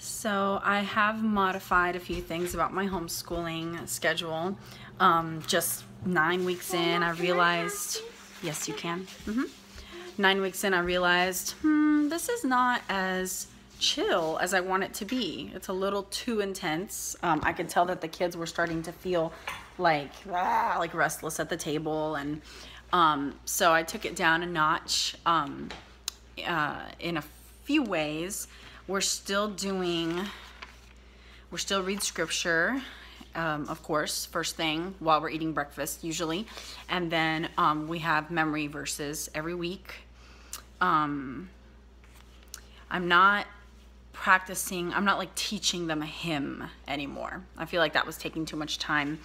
So I have modified a few things about my homeschooling schedule. Just 9 weeks in, I realized, yes, you can. 9 weeks in, I realized, this is not as chill as I want it to be. It's a little too intense. I could tell that the kids were starting to feel like restless at the table, and so I took it down a notch in a few ways. We're still read scripture, of course, first thing while we're eating breakfast usually, and then we have memory verses every week. I'm not like teaching them a hymn anymore. I feel like that was taking too much time.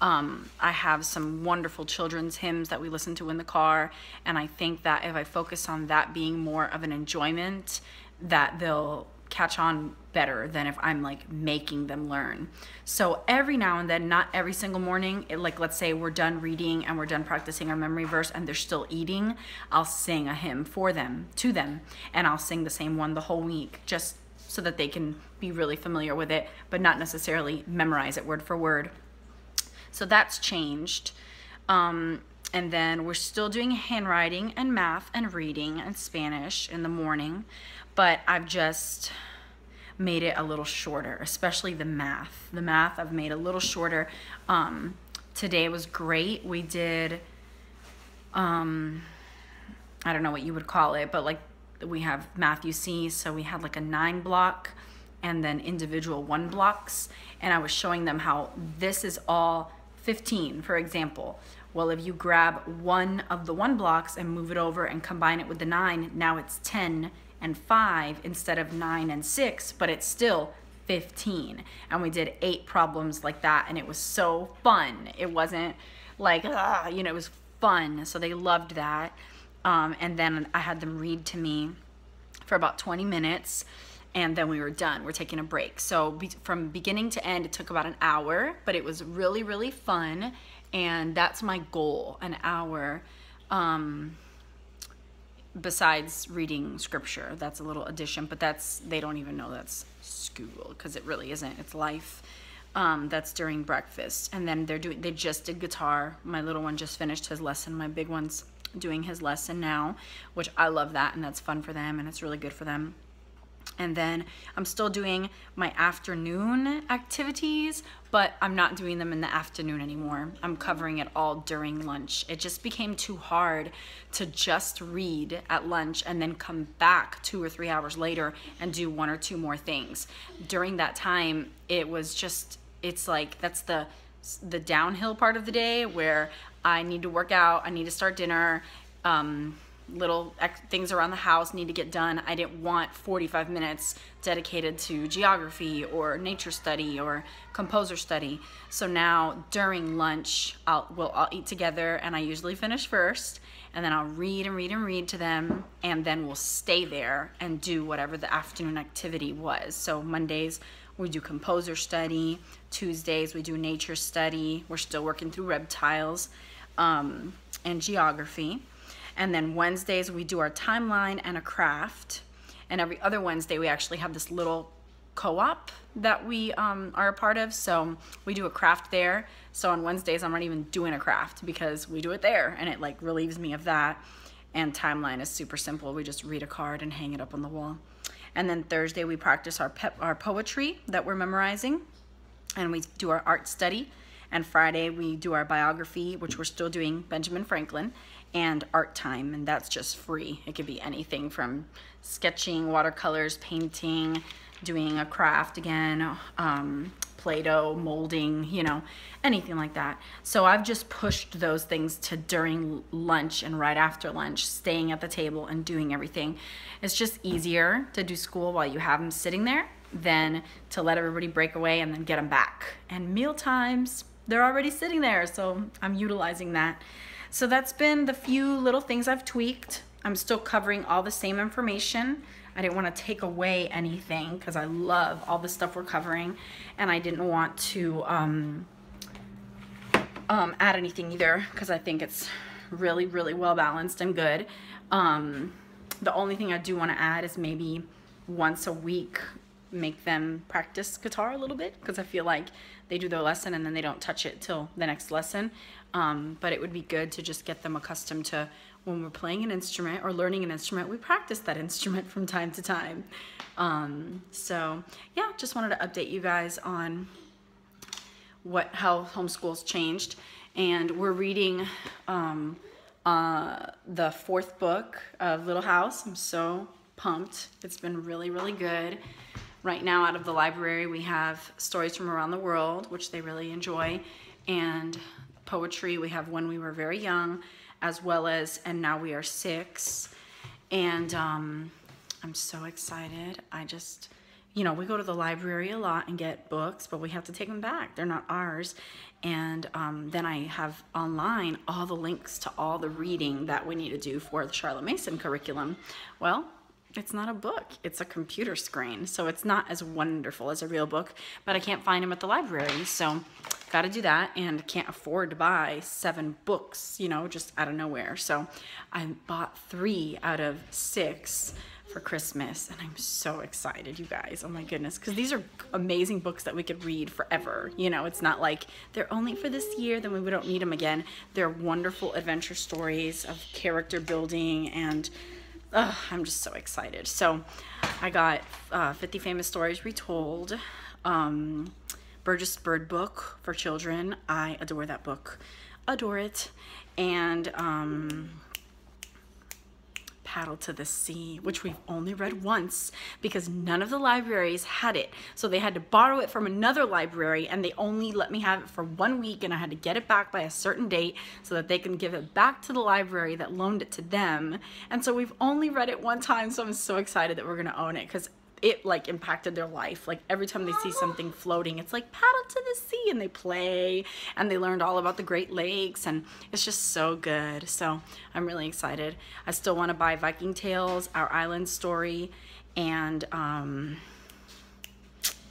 I have some wonderful children's hymns that we listen to in the car, and I think that if I focus on that being more of an enjoyment, that they'll catch on better than if I'm like making them learn. So every now and then, not every single morning, like let's say we're done reading and we're done practicing our memory verse and they're still eating, I'll sing a hymn to them, and I'll sing the same one the whole week, just so that they can be really familiar with it, but not necessarily memorize it word for word. So that's changed. And then we're still doing handwriting and math and reading and Spanish in the morning, but I've just made it a little shorter, especially the math. The math I've made a little shorter. Today was great. We did, I don't know what you would call it, but like we have math UC, so we had like a 9 block and then individual 1 blocks, and I was showing them how this is all 15, for example. Well, if you grab one of the 1 blocks and move it over and combine it with the 9, now it's 10 and 5 instead of 9 and 6, but it's still 15. And we did 8 problems like that, and it was so fun. It wasn't like, it was fun. So they loved that. And then I had them read to me for about 20 minutes, and then we were done. We're taking a break. So from beginning to end, it took about an hour, but it was really, really fun. And that's my goal, an hour, besides reading scripture. That's a little addition, but they don't even know that's school, because it really isn't. It's life. That's during breakfast. And then they just did guitar. My little one just finished his lesson. My big one's doing his lesson now, which I love that, and that's fun for them, and it's really good for them. And then I'm still doing my afternoon activities, but I'm not doing them in the afternoon anymore. I'm covering it all during lunch. It just became too hard to just read at lunch and then come back 2 or 3 hours later and do 1 or 2 more things. During that time, it's like that's the downhill part of the day where I need to work out, I need to start dinner, little things around the house need to get done. I didn't want 45 minutes dedicated to geography or nature study or composer study. So now during lunch, we'll all eat together, and I usually finish first, and then I'll read and read and read to them, and then we'll stay there and do whatever the afternoon activity was. So Mondays we do composer study, Tuesdays we do nature study. We're still working through reptiles and geography. And then Wednesdays we do our timeline and a craft. And every other Wednesday we actually have this little co-op that we are a part of. So we do a craft there. So on Wednesdays I'm not even doing a craft because we do it there, and it like relieves me of that. And timeline is super simple. We just read a card and hang it up on the wall. And then Thursday we practice our poetry that we're memorizing, and we do our art study. And Friday we do our biography, which we're still doing Benjamin Franklin, and art time, and that's just free. It could be anything from sketching, watercolors, painting, doing a craft again, Play-Doh, molding, anything like that. So I've just pushed those things to during lunch and right after lunch, staying at the table and doing everything. It's just easier to do school while you have them sitting there than to let everybody break away and then get them back. And meal times, they're already sitting there, so I'm utilizing that. So that's been the few little things I've tweaked. I'm still covering all the same information. I didn't want to take away anything because I love all the stuff we're covering, and I didn't want to add anything either because I think it's really, really well balanced and good. The only thing I do want to add is maybe once a week make them practice guitar a little bit, because I feel like they do their lesson and then they don't touch it till the next lesson. But it would be good to just get them accustomed to, when we're playing an instrument or learning an instrument, we practice that instrument from time to time. So yeah, just wanted to update you guys on how homeschool's changed. And we're reading the fourth book of Little House. I'm so pumped. It's been really, really good. Right now, out of the library, we have stories from around the world, which they really enjoy, and poetry. We have When We Were Very Young, as well as And Now We Are Six. And I'm so excited. We go to the library a lot and get books, but we have to take them back. They're not ours. And then I have online all the links to all the reading that we need to do for the Charlotte Mason curriculum. Well, it's not a book, it's a computer screen. So it's not as wonderful as a real book, but I can't find them at the library. So got to do that, and can't afford to buy 7 books, just out of nowhere. So I bought 3 out of 6 for Christmas, and I'm so excited, you guys. Oh my goodness, because these are amazing books that we could read forever. It's not like they're only for this year, then we don't need them again. They're wonderful adventure stories of character building, and I'm just so excited. So I got 50 Famous Stories Retold, Burgess Bird book for children. I adore that book, adore it. And Paddle to the Sea, which we've only read once because none of the libraries had it. So they had to borrow it from another library, and they only let me have it for 1 week, and I had to get it back by a certain date so that they can give it back to the library that loaned it to them. And so we've only read it one time, so I'm so excited that we're gonna own it, because it impacted their life. Every time they see something floating, it's like Paddle to the Sea, and they play, and they learned all about the Great Lakes, and it's just so good. So I'm really excited. I still want to buy Viking Tales, Our Island Story, and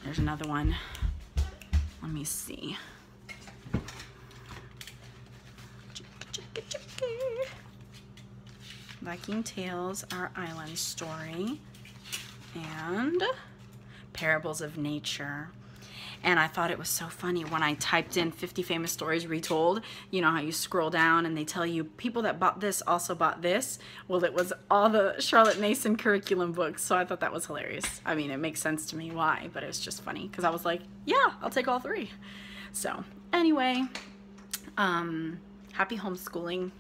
there's another one. Let me see. Viking Tales, Our Island Story, and Parables of Nature. And I thought it was so funny when I typed in 50 Famous Stories Retold. You know how you scroll down and they tell you people that bought this also bought this? Well, it was all the Charlotte Mason curriculum books, so I thought that was hilarious. I mean, it makes sense to me why, but it's just funny because I was like, yeah, I'll take all 3. So anyway, happy homeschooling.